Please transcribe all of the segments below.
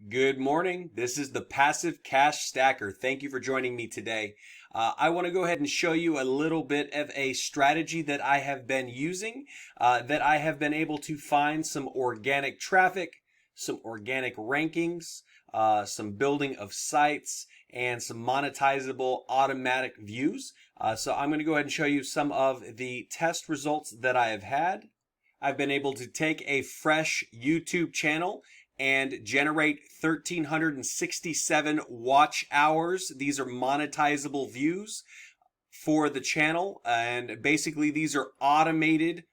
Good morning. This is the Passive Cash Stacker. Thank you for joining me today. I want to go ahead and show you a little bit of a strategy that I have been using, that I have been able to find some organic traffic, some organic rankings, some building of sites, and some monetizable automatic views. So I'm going to go ahead and show you some of the test results that I have had. I've been able to take a fresh YouTube channel and generate 1,367 watch hours. These are monetizable views for the channel. And basically, these are automatic,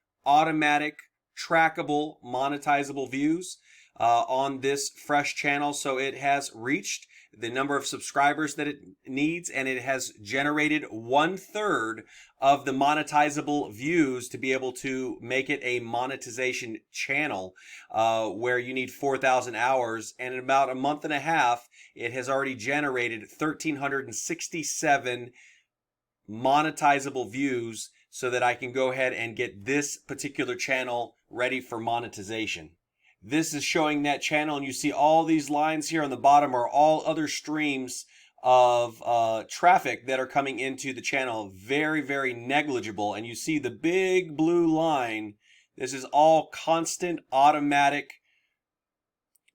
trackable, monetizable views on this fresh channel. So it has reached the number of subscribers that it needs, and it has generated 1/3 of the monetizable views to be able to make it a monetization channel, where you need 4,000 hours. And in about a month and a half, it has already generated 1,367 monetizable views so that I can go ahead and get this particular channel ready for monetization. This is showing that channel, and you see all these lines here on the bottom are all other streams of traffic that are coming into the channel. Very, very negligible. And you see the big blue line. This is all constant, automatic,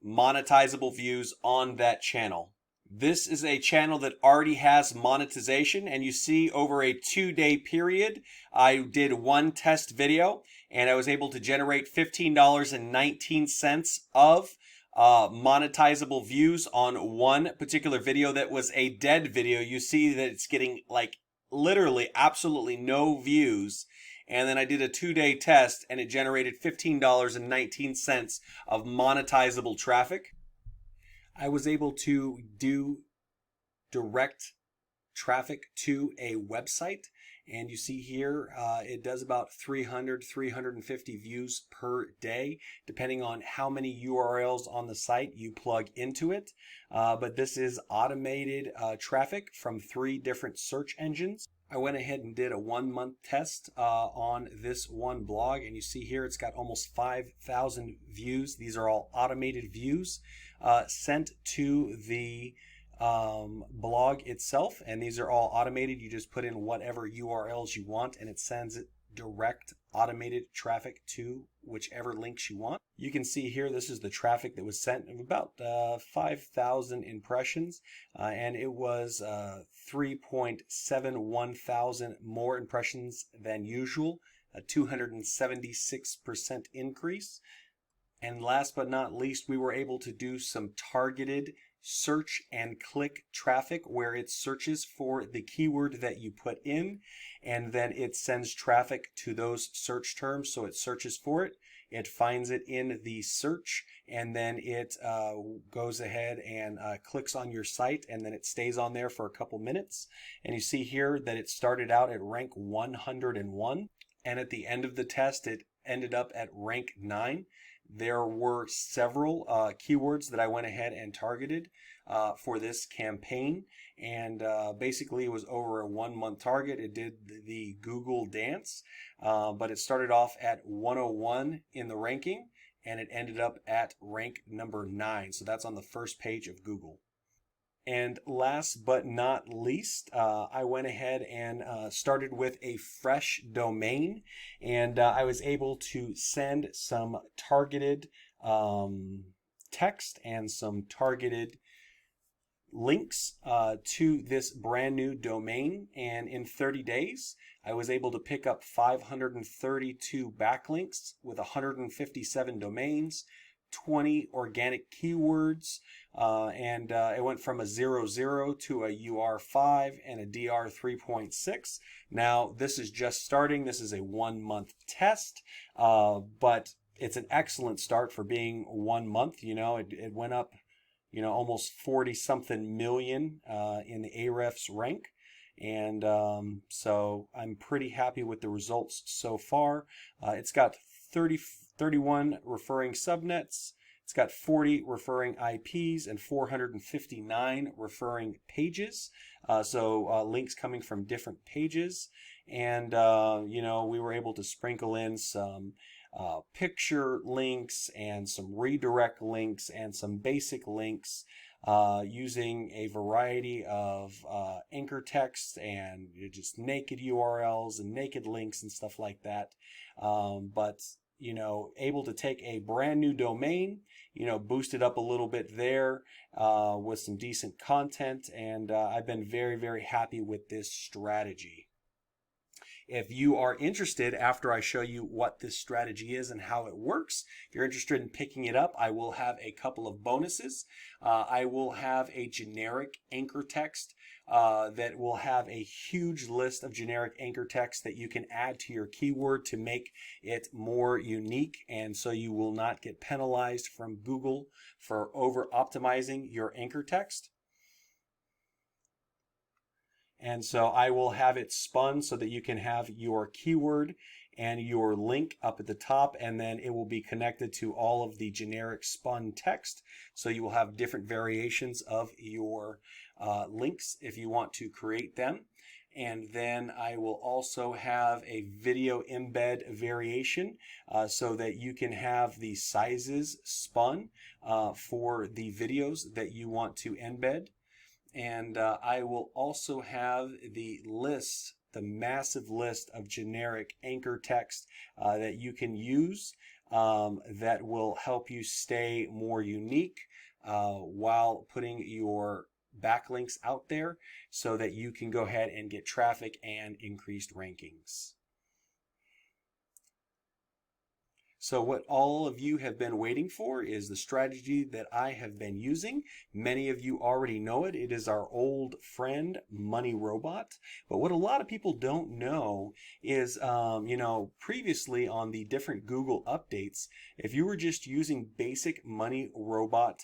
monetizable views on that channel. This is a channel that already has monetization, and you see over a 2-day period, I did one test video and I was able to generate $15.19 of monetizable views on one particular video that was a dead video. You see that it's getting like literally absolutely no views. And then I did a 2-day test and it generated $15.19 of monetizable traffic. I was able to do direct traffic to a website, and you see here it does about 350 views per day, depending on how many URLs on the site you plug into it. But this is automated traffic from 3 different search engines. I went ahead and did a 1-month test on this one blog, and you see here it's got almost 5,000 views. These are all automated views sent to the blog itself, and these are all automated. You just put in whatever URLs you want and it sends it direct automated traffic to whichever links you want. You can see here this is the traffic that was sent of about 5,000 impressions, and it was 3.71 thousand more impressions than usual, a 276% increase. And last but not least, we were able to do some targeted search and click traffic where it searches for the keyword that you put in, and then it sends traffic to those search terms. So it searches for it, it finds it in the search, and then it goes ahead and clicks on your site, and then it stays on there for a couple minutes. And you see here that it started out at rank 101, and at the end of the test it ended up at rank 9. There were several keywords that I went ahead and targeted for this campaign, and basically it was over a 1-month target. It did the Google dance, but it started off at 101 in the ranking, and it ended up at rank number 9. So that's on the first page of Google. And last but not least, I went ahead and started with a fresh domain, and I was able to send some targeted text and some targeted links to this brand new domain. And in 30 days, I was able to pick up 532 backlinks with 157 domains, 20 organic keywords, and it went from a 00 to a UR5 and a DR 3.6. Now, this is just starting. This is a 1-month test, but it's an excellent start for being 1 month. You know, it went up, almost 40-something million in the Ahrefs rank. And so I'm pretty happy with the results so far. It's got 31 referring subnets. It's got 40 referring IPs and 459 referring pages. So links coming from different pages. And, we were able to sprinkle in some picture links and some redirect links and some basic links using a variety of anchor text and just naked URLs and naked links and stuff like that. But you know, able to take a brand new domain, you know, boost it up a little bit there with some decent content, and I've been very, very happy with this strategy. If you are interested, after I show you what this strategy is and how it works, if you're interested in picking it up, I will have a couple of bonuses. I will have a generic anchor text that will have a huge list of generic anchor text that you can add to your keyword to make it more unique, and so you will not get penalized from Google for over optimizing your anchor text. And so I will have it spun so that you can have your keyword and your link up at the top, and then it will be connected to all of the generic spun text. So you will have different variations of your links if you want to create them. And then I will also have a video embed variation so that you can have the sizes spun for the videos that you want to embed. And I will also have the list, the massive list of generic anchor text that you can use that will help you stay more unique while putting your backlinks out there so that you can go ahead and get traffic and increased rankings. So what all of you have been waiting for is the strategy that I have been using. Many of you already know it. It is our old friend, moneyrobot. But what a lot of people don't know is, you know, previously on the different Google updates, if you were just using basic moneyrobot,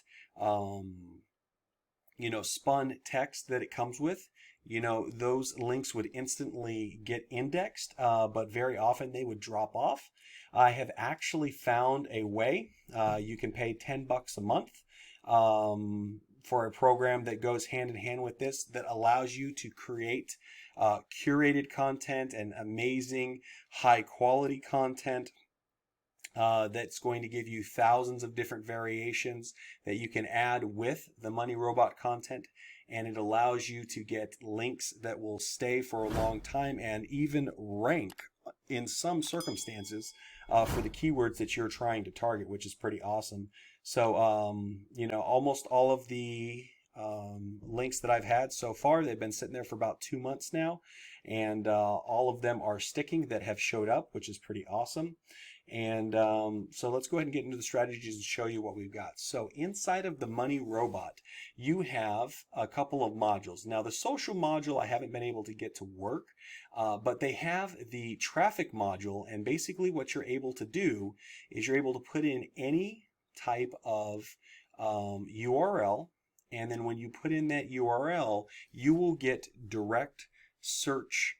you know, spun text that it comes with, you know, those links would instantly get indexed, but very often they would drop off. I have actually found a way. You can pay $10 a month for a program that goes hand in hand with this that allows you to create curated content and amazing high quality content that's going to give you thousands of different variations that you can add with the moneyrobot content. And it allows you to get links that will stay for a long time and even rank in some circumstances for the keywords that you're trying to target, which is pretty awesome. So, you know, almost all of the links that I've had so far, they've been sitting there for about 2 months now, and all of them are sticking that have showed up, which is pretty awesome. And so let's go ahead and get into the strategies and show you what we've got. So inside of the moneyrobot, you have a couple of modules. Now the social module I haven't been able to get to work, but they have the traffic module, and basically what you're able to do is you're able to put in any type of URL, and then when you put in that URL, you will get direct search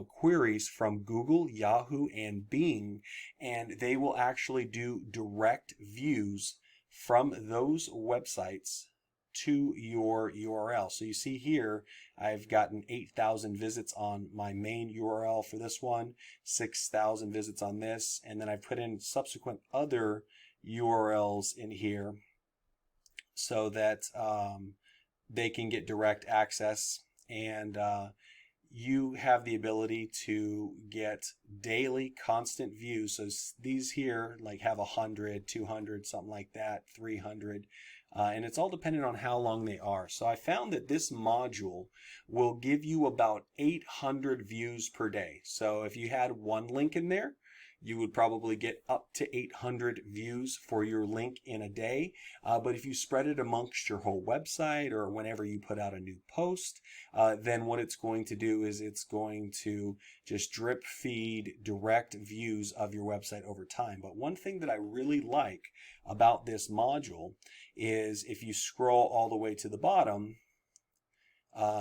queries from Google, Yahoo, and Bing, and they will actually do direct views from those websites to your URL. So you see here, I've gotten 8,000 visits on my main URL for this one, 6,000 visits on this, and then I put in subsequent other URLs in here so that they can get direct access, and you have the ability to get daily constant views. So these here like have 100, 200, something like that, 300, and it's all dependent on how long they are. So I found that this module will give you about 800 views per day. So if you had one link in there, you would probably get up to 800 views for your link in a day. But if you spread it amongst your whole website or whenever you put out a new post, then what it's going to do is it's going to just drip feed direct views of your website over time. But one thing that I really like about this module is if you scroll all the way to the bottom,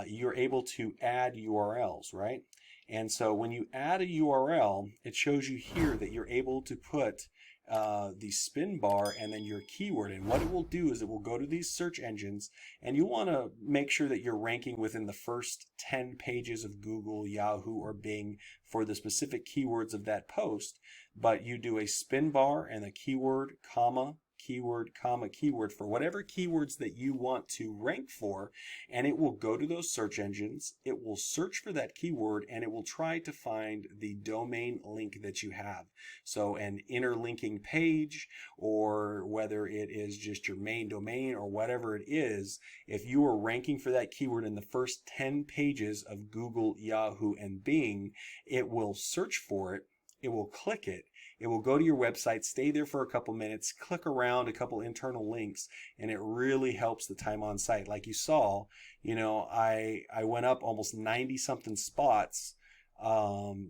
you're able to add URLs, right? And so when you add a URL, it shows you here that you're able to put the spin bar and then your keyword. And what it will do is it will go to these search engines, and you want to make sure that you're ranking within the first 10 pages of Google, Yahoo, or Bing for the specific keywords of that post. But you do a spin bar and a keyword, comma, keyword, comma, keyword for whatever keywords that you want to rank for, and it will go to those search engines, it will search for that keyword, and it will try to find the domain link that you have. So an interlinking page, or whether it is just your main domain or whatever it is, if you are ranking for that keyword in the first 10 pages of Google, Yahoo, and Bing, it will search for it, it will click it, it will go to your website, stay there for a couple minutes, click around a couple internal links, and it really helps the time on site. Like you saw, I went up almost 90 something spots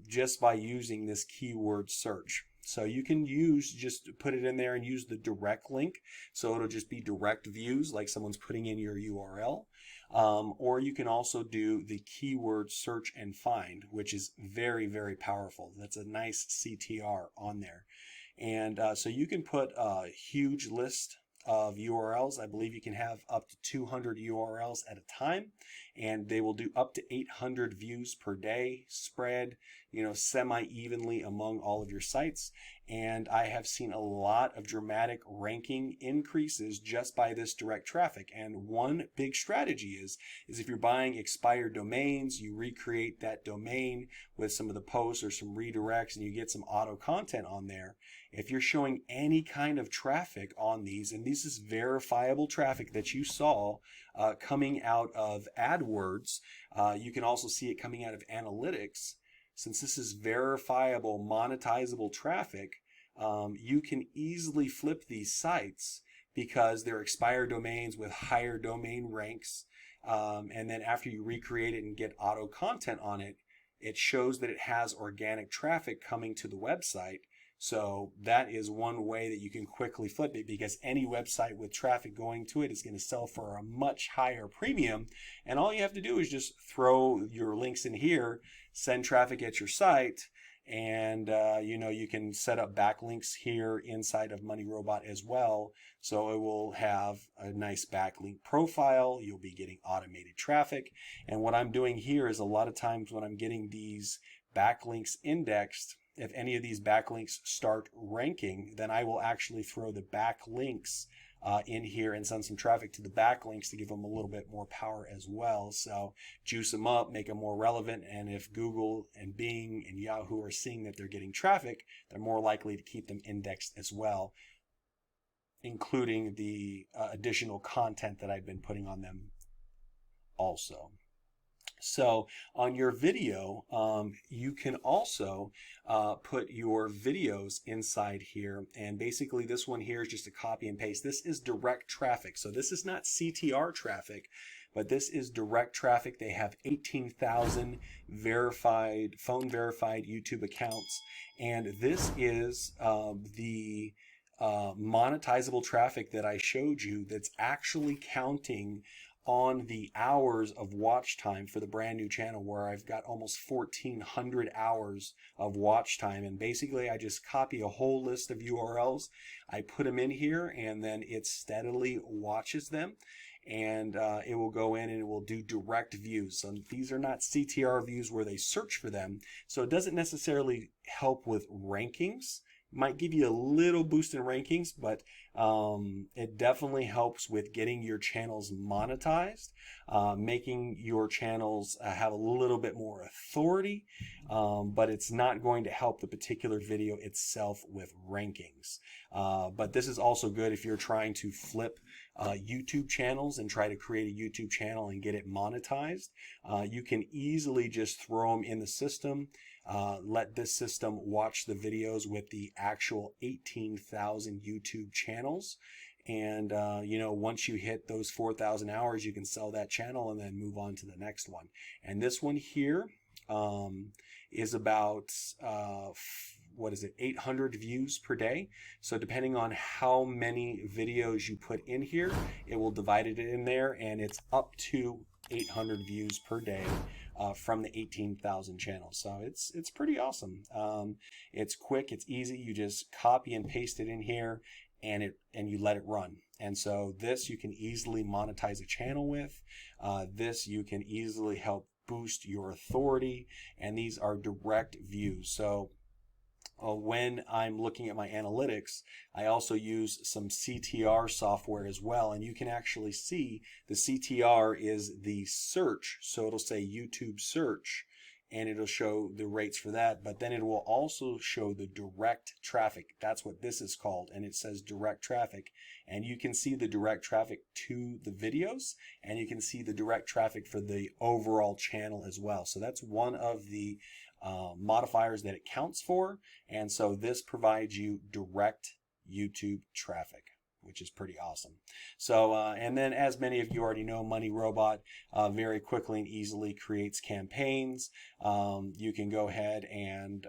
just by using this keyword search. So you can just put it in there and use the direct link. So it'll just be direct views, like someone's putting in your URL. Or you can also do the keyword search and find, which is very, very powerful. That's a nice CTR on there. And so you can put a huge list of URLs. I believe you can have up to 200 URLs at a time, and they will do up to 800 views per day, spread, semi-evenly among all of your sites. And I have seen a lot of dramatic ranking increases just by this direct traffic. And one big strategy is if you're buying expired domains, you recreate that domain with some of the posts or some redirects, and you get some auto content on there. If you're showing any kind of traffic on these, and this is verifiable traffic that you saw coming out of AdWords, you can also see it coming out of analytics. Since this is verifiable, monetizable traffic, you can easily flip these sites because they're expired domains with higher domain ranks. And then after you recreate it and get auto content on it, it shows that it has organic traffic coming to the website. So that is one way that you can quickly flip it, because any website with traffic going to it is going to sell for a much higher premium. And all you have to do is just throw your links in here, send traffic at your site, and you can set up backlinks here inside of moneyrobot as well. So it will have a nice backlink profile. You'll be getting automated traffic. And what I'm doing here is a lot of times when I'm getting these backlinks indexed, if any of these backlinks start ranking, then I will actually throw the backlinks in here and send some traffic to the backlinks to give them a little bit more power as well. So juice them up, make them more relevant. And if Google and Bing and Yahoo are seeing that they're getting traffic, they're more likely to keep them indexed as well, including the additional content that I've been putting on them also. So on your video, you can also put your videos inside here. And basically this one here is just a copy and paste. This is direct traffic. So this is not CTR traffic, but this is direct traffic. They have 18,000 verified, phone verified YouTube accounts. And this is the monetizable traffic that I showed you that's actually counting on the hours of watch time for the brand new channel, where I've got almost 1,400 hours of watch time. And basically I just copy a whole list of URLs, I put them in here, and then it steadily watches them, and it will go in and it will do direct views. So these are not CTR views where they search for them, so it doesn't necessarily help with rankings. Might give you a little boost in rankings, but it definitely helps with getting your channels monetized, making your channels have a little bit more authority, but it's not going to help the particular video itself with rankings. But this is also good if you're trying to flip YouTube channels and try to create a YouTube channel and get it monetized. You can easily just throw them in the system. Let this system watch the videos with the actual 18,000 YouTube channels. And, once you hit those 4,000 hours, you can sell that channel and then move on to the next one. And this one here is about, 800 views per day. So depending on how many videos you put in here, it will divide it in there, and it's up to 800 views per day from the 18,000 channels. So it's pretty awesome. It's quick, it's easy. You just copy and paste it in here, and you let it run. And so this you can easily monetize a channel with. This you can easily help boost your authority, and these are direct views. So when I'm looking at my analytics, I also use some CTR software as well, and you can actually see the CTR is the search, so it'll say YouTube search, and it'll show the rates for that, but then it will also show the direct traffic. That's what this is called, and it says direct traffic, and you can see the direct traffic to the videos, and you can see the direct traffic for the overall channel as well. So that's one of the modifiers that it counts for, and so this provides you direct YouTube traffic, which is pretty awesome. So, and then as many of you already know, moneyrobot very quickly and easily creates campaigns. You can go ahead and,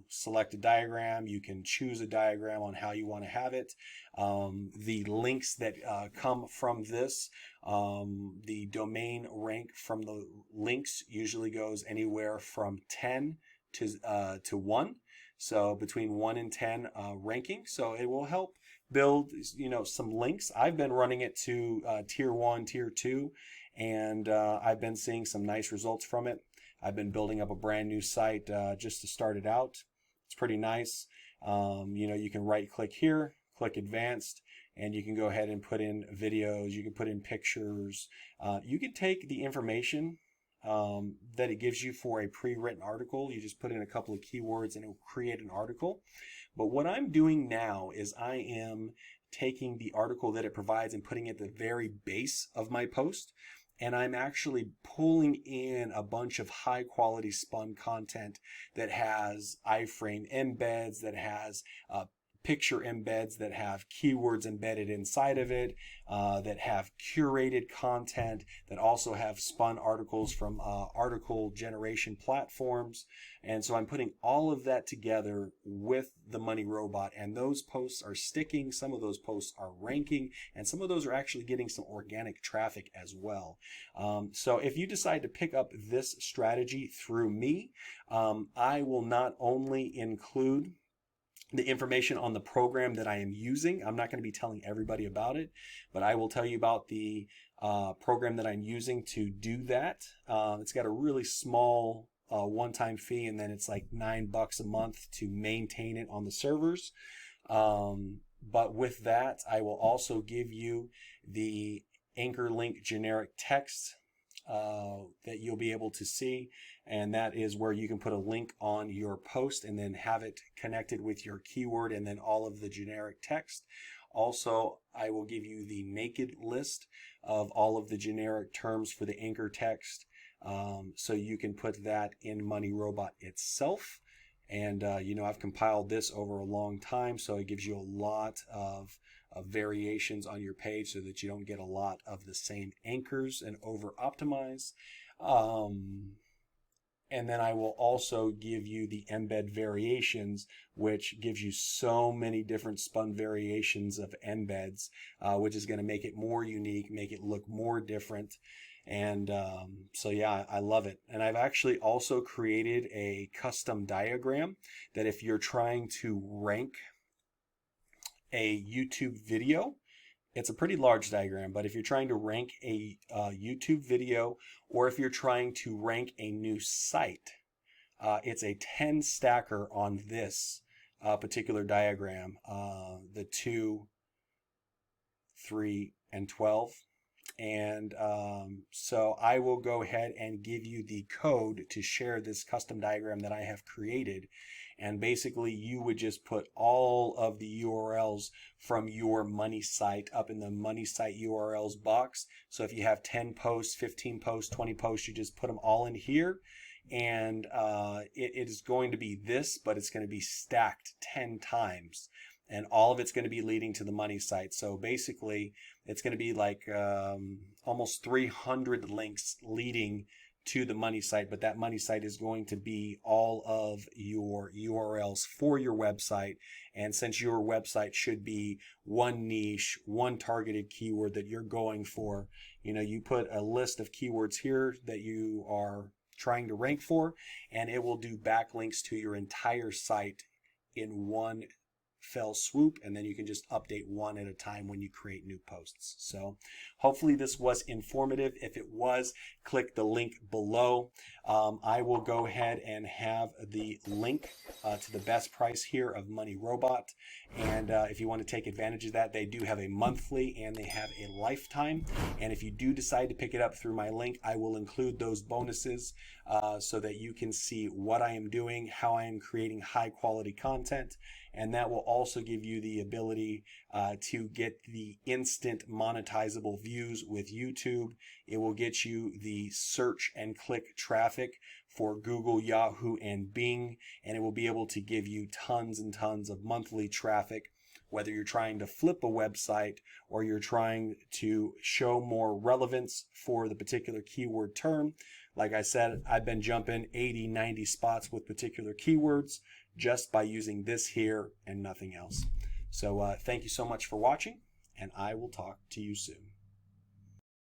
select a diagram. You can choose a diagram on how you want to have it. The links that come from this, the domain rank from the links usually goes anywhere from 10 to 1. So between 1 and 10 ranking. So it will help build, some links. I've been running it to tier 1, tier 2, and I've been seeing some nice results from it. I've been building up a brand new site just to start it out. It's pretty nice. You can right click here, click advanced, and you can go ahead and put in videos. You can put in pictures. You can take the information that it gives you for a pre-written article. You just put in a couple of keywords and it will create an article. But what I'm doing now is I am taking the article that it provides and putting it at the very base of my post. And I'm actually pulling in a bunch of high quality spun content that has iframe embeds, that has picture embeds, that have keywords embedded inside of it, that have curated content, that also have spun articles from article generation platforms. And so I'm putting all of that together with the moneyrobot, and those posts are sticking. Some of those posts are ranking, and some of those are actually getting some organic traffic as well. So if you decide to pick up this strategy through me, I will not only include the information on the program that I am using. I'm not going to be telling everybody about it, but I will tell you about the program that I'm using to do that. It's got a really small one-time fee, and then it's like $9 a month to maintain it on the servers. But with that, I will also give you the anchor link generic text that you'll be able to see, and that is where you can put a link on your post and then have it connected with your keyword and then all of the generic text. Also, I will give you the naked list of all of the generic terms for the anchor text, so you can put that in moneyrobot itself. And I've compiled this over a long time, so it gives you a lot of variations on your page so that you don't get a lot of the same anchors and over optimize. And then I will also give you the embed variations, which gives you so many different spun variations of embeds, which is going to make it more unique, make it look more different. And so yeah, I love it. And I've actually also created a custom diagram that if you're trying to rank a YouTube video, it's a pretty large diagram, but if you're trying to rank a YouTube video, or if you're trying to rank a new site, it's a 10 stacker on this particular diagram, the 2, 3, and 12. And so I will go ahead and give you the code to share this custom diagram that I have created. And basically you would just put all of the URLs from your money site up in the money site URLs box. So if you have 10 posts, 15 posts, 20 posts, you just put them all in here. And it is going to be this, but it's going to be stacked 10 times. And all of it's going to be leading to the money site. So basically, it's going to be like almost 300 links leading to the money site, but that money site is going to be all of your URLs for your website. And since your website should be one niche, one targeted keyword that you're going for, you put a list of keywords here that you are trying to rank for, and it will do backlinks to your entire site in one fell swoop, and then you can just update one at a time when you create new posts. So hopefully this was informative. If it was, click the link below. I will go ahead and have the link to the best price here of moneyrobot, and if you want to take advantage of that, they do have a monthly and they have a lifetime. And if you do decide to pick it up through my link, I will include those bonuses so that you can see what I am doing, how I am creating high quality content, and that will also give you the ability to get the instant monetizable views with YouTube. It will get you the search and click traffic for Google, Yahoo, and Bing, and it will be able to give you tons and tons of monthly traffic, whether you're trying to flip a website or you're trying to show more relevance for the particular keyword term. Like I said, I've been jumping 80, 90 spots with particular keywords just by using this here and nothing else. So thank you so much for watching, and I will talk to you soon.